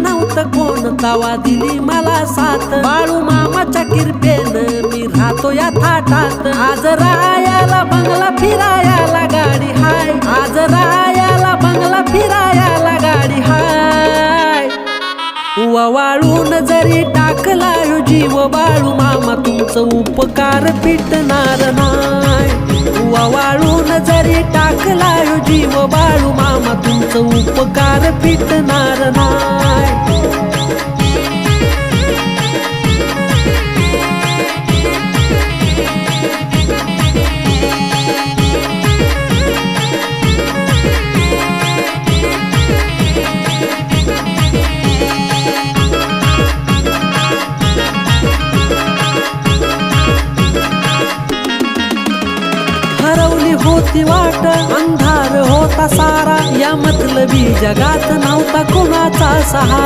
नव्हतं कोण तवा दिली मला साथ बाळू मामाच्या किरपेनं मी राहतो या थाटात आज रायाला बंगला फिरायाला गाडी हाय आज रायाला बंगला फिरायाला गाडी हाय वाळून जरी टाकला जीव बाळू मामा तुमचं उपकार फिटणार नाही वाळून जरी टाकला जीव बाळू मामा तुमचं उपकार फिटणार नाही हरवली होती वाट अंधार होता सारा या मतलबी जगात नव्हता कोणाचा सहारा